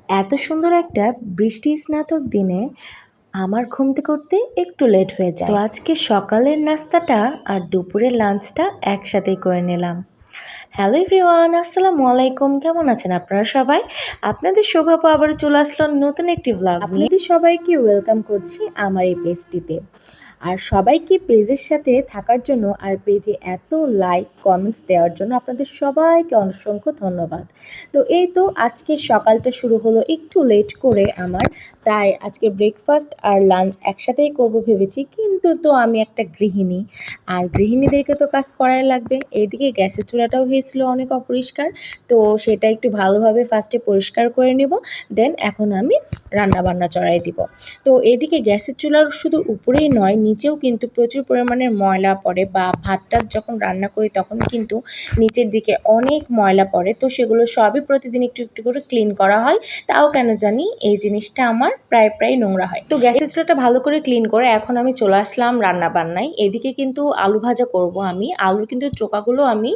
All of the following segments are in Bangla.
এত সুন্দর একটা বৃষ্টি স্নাতক দিনে আমার ঘুম থেকে উঠতে একটু লেট হয়ে যায়। তো আজকে সকালের নাস্তাটা আর দুপুরের লাঞ্চটা একসাথেই করে নিলাম। হ্যালো এভরিওয়ান, আসসালামু আলাইকুম। কেমন আছেন আপনারা সবাই? আপনাদের সৌভাগ্য আবার চলে আসলো নতুন একটি ব্লগ নিয়ে। আপনাদের সবাইকে ওয়েলকাম করছি আমার এই পেজটিতে। আর সবাইকে পেজের সাথে থাকার জন্য আর পেজে এত লাইক কমেন্টস দেওয়ার জন্য আপনাদের সবাইকে অসংখ্য ধন্যবাদ। তো এই তো আজকে সকালটা শুরু হলো একটু লেট করে আমার, তাই আজকে ব্রেকফাস্ট আর লাঞ্চ একসাথেই করব ভেবেছি, কিন্তু তো আমি একটা গৃহিণী আর গৃহিণীদেরকে তো কাজ করাই লাগবে। এইদিকে গ্যাসের চুলাটাও হয়েছিল অনেক অপরিষ্কার, তো সেটা একটু ভালোভাবে ফার্স্টে পরিষ্কার করে নেব, দেন এখন আমি রান্না বান্না চড়াই দিব। তো এদিকে গ্যাসের চুলার শুধু উপরেই নয়, নিচেও কিন্তু প্রচুর পরিমাণের ময়লা পড়ে, বা ভাতটা যখন রান্না করি তখন কিন্তু নিচের দিকে অনেক ময়লা পড়ে। তো সেগুলো সবই প্রতিদিন একটু একটু করে ক্লিন করা হয়। তাও কেন জানি এই জিনিসটা আমার প্রায় নোংরা হয়। তো গ্যাসের চুলাটা ভালো করে ক্লিন করে এখন আমি চলে আসলাম রান্না বান্নায়। এদিকে কিন্তু আলু ভাজা করব আমি। আলুর কিন্তু চোকাগুলো আমি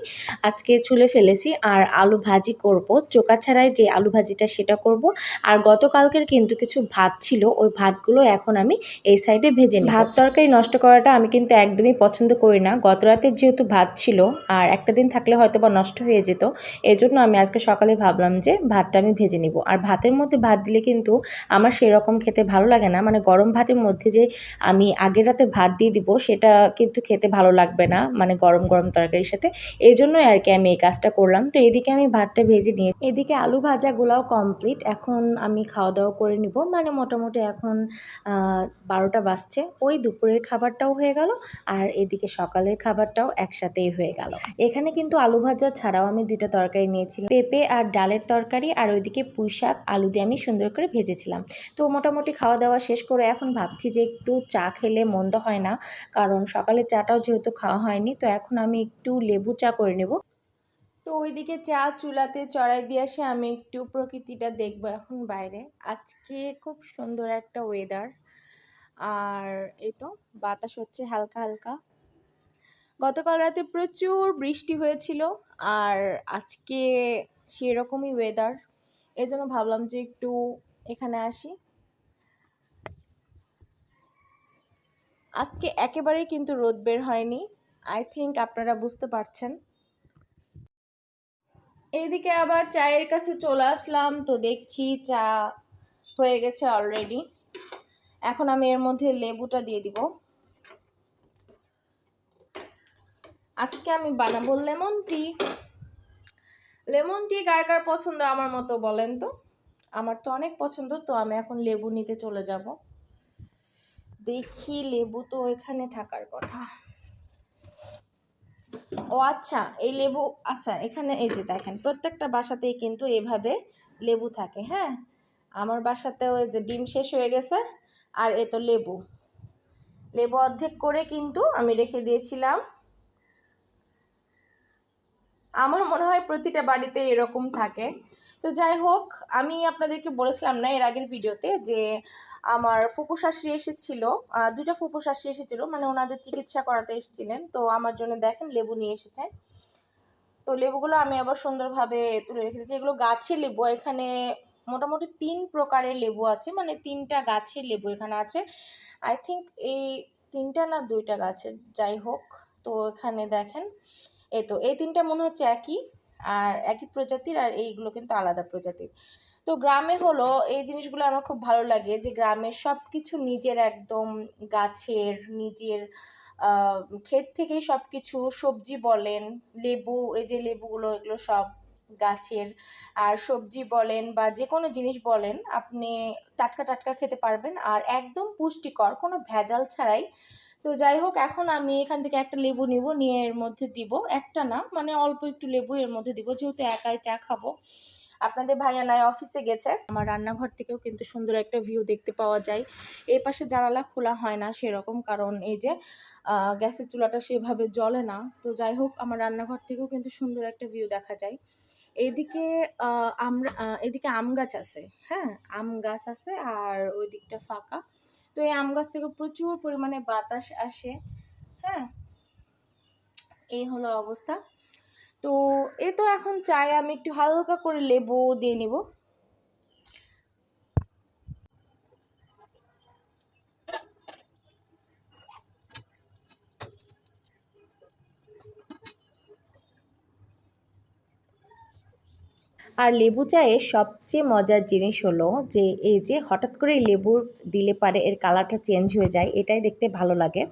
আজকে ছুলে ফেলেছি, আর আলু ভাজি করব। চোকা ছাড়াই যে আলু ভাজিটা সেটা করব। আর গতকালকের কিন্তু কিছু ভাত ছিল, ওই ভাতগুলো এখন আমি এই সাইডে ভেজে নিই। ভাত তরকারি নষ্ট করাটা আমি কিন্তু একদমই পছন্দ করি না। গত রাতে যেহেতু ভাত ছিল আর একটা দিন থাকলে হয়তো বা নষ্ট হয়ে যেত, এজন্য আমি আজকে সকালে ভাবলাম যে ভাতটা আমি ভেজে নিব। আর ভাতের মধ্যে ভাত দিলে কিন্তু আমার সেই রকম খেতে ভালো লাগে না, মানে গরম ভাতের মধ্যে যে আমি আগের রাতে ভাত দিয়ে দিব সেটা কিন্তু খেতে ভালো লাগবে না, মানে গরম গরম তরকারির সাথে। এই জন্যই আর কি আমি এই কাজটা করলাম। তো এদিকে আমি ভাতটা ভেজে নিয়ে এদিকে আলু ভাজাগুলাও কমপ্লিট। এখন আমি খাওয়া দাওয়া করে নিব, মানে মোটামুটি এখন 12টা বাজছে। ওই দুপুরের খাবারটাও হয়ে গেল আর এদিকে সকালের খাবারটাও একসাথেই হয়ে গেল। এখানে কিন্তু আলু ভাজা ছাড়াও আমি দুইটা তরকারি নিয়েছিলাম, পেঁপে আর ডালের তরকারি, আর ওইদিকে পুঁই শাক আলু দিয়ে আমি সুন্দর করে ভেজেছিলাম। তো মোটামুটি খাওয়া দাওয়া শেষ করে এখন ভাবছি যে একটু চা খেলে মন্দ হয় না, কারণ সকালে চাটাও যেহেতু খাওয়া হয়নি। তো এখন আমি একটু লেবু চা করে নেব। তো ওইদিকে চা চুলাতে চড়াই দিয়ে আসে আমি একটু প্রকৃতিটা দেখবো এখন বাইরে। আজকে খুব সুন্দর একটা ওয়েদার, আর এই তো বাতাস হচ্ছে হালকা হালকা। গতকাল রাতে প্রচুর বৃষ্টি হয়েছিল, আর আজকে সেরকমই ওয়েদার। এজন্য ভাবলাম যে একটু এখানে আসি। আজকে একেবারেই কিন্তু রোদ বের হয়নি, আই থিঙ্ক আপনারা বুঝতে পারছেন। এইদিকে আবার চায়ের কাছে চলে আসলাম, তো দেখছি চা হয়ে গেছে অলরেডি। এখন আমি এর মধ্যে লেবুটা দিয়ে দিব। আজকে আমি বানাবো লেমন টি। লেমন টি কার কার পছন্দ আমার মতো বলেন তো? আমার তো অনেক পছন্দ। তো আমি এখন লেবু নিতে চলে যাব। দেখি লেবু তো এখানে থাকার কথা। ও আচ্ছা, এই লেবু, আচ্ছা এখানে এই যে দেখেন প্রত্যেকটা বাসাতেই কিন্তু এভাবে লেবু থাকে। হ্যাঁ, আমার বাসাতেও এই যে ডিম শেষ হয়ে গেছে, আর এ তো লেবু লেবু অর্ধেক করে কিন্তু আমি রেখে দিয়েছিলাম। আমার মনে হয় প্রতিটা বাড়িতে এরকম থাকে। তো যাই হোক, আমি আপনাদেরকে বলেছিলাম না এর আগের ভিডিওতে যে আমার ফুপু শাশুড়ি এসেছিল, দুইটা ফুপু শাশুড়ি এসেছিল, মানে ওনাদের চিকিৎসা করাতে এসেছিলেন। তো আমার জন্য দেখেন লেবু নিয়ে এসেছে। তো লেবুগুলো আমি আবার সুন্দরভাবে তুলে রেখে দিয়েছি। এগুলো গাছের লেবু। এখানে মোটামুটি 3 প্রকারের লেবু আছে, মানে 3টা গাছের লেবু এখানে আছে। আই থিঙ্ক এই 3টা না 2টা গাছের, যাই হোক। তো এখানে দেখেন এই তো এই 3টা মনে হচ্ছে একই, আর একই প্রজাতির, আর এইগুলো কিন্তু আলাদা প্রজাতির। তো গ্রামে হলো এই জিনিসগুলো আমার খুব ভালো লাগে, যে গ্রামের সব কিছু নিজের একদম গাছের নিজের ক্ষেত থেকেই সব কিছু, সবজি বলেন, লেবু, এই যে লেবুগুলো এগুলো সব গাছের। আর সবজি বলেন বা যে কোনো জিনিস বলেন, আপনি টাটকা টাটকা খেতে পারবেন, আর একদম পুষ্টিকর, কোনো ভেজাল ছাড়াই। তো যাই হোক, এখন আমি এখান থেকে একটা লেবু নিব, নিয়ে এর মধ্যে দিব, একটা না মানে অল্প একটু লেবু এর মধ্যে দিব, যেহেতু একাই চা খাবো। আপনাদের ভাইয়া নাই অফিসে গেছে। আমার রান্নাঘর থেকেও কিন্তু সুন্দর একটা ভিউ দেখতে পাওয়া যায়। এই পাশে জানালা খোলা হয় না সেরকম, কারণ এই যে গ্যাসের চুলাটা সেভাবে জ্বলে না। তো যাই হোক, আমার রান্নাঘর থেকেও কিন্তু সুন্দর একটা ভিউ দেখা যায়। এইদিকে এদিকে আম গাছ আছে। হ্যাঁ, আম গাছ আছে, আর ওই দিকটা ফাঁকা। তো এই আম গাছ থেকে প্রচুর পরিমাণে বাতাস আসে। হ্যাঁ, এই হলো অবস্থা। তো এই তো এখন চাই আমি একটু হালকা করে লেবু দিয়ে নিব। আর লেবু চায়ে সবচেয়ে মজার জিনিস হলো যে এই যে হঠাৎ করে লেবু দিলে পারে এর কালারটা চেঞ্জ হয়ে যায়, এটাই দেখতে ভালো লাগে।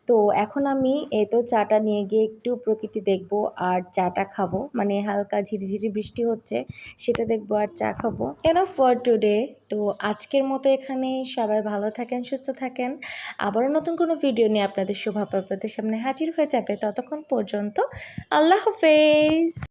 তো এখন আমি এই তো চাটা নিয়ে গিয়ে একটু প্রকৃতি দেখব আর চাটা খাবো, মানে হালকা ঝিরিঝিরি বৃষ্টি হচ্ছে সেটা দেখবো আর চা খাবো। Enough for today. তো আজকের মতো এখানেই, সবাই ভালো থাকেন, সুস্থ থাকেন। আবারও নতুন কোনো ভিডিও নিয়ে আপনাদের সামনে হাজির হয়ে যাবে। ততক্ষণ পর্যন্ত আল্লাহ হাফেজ।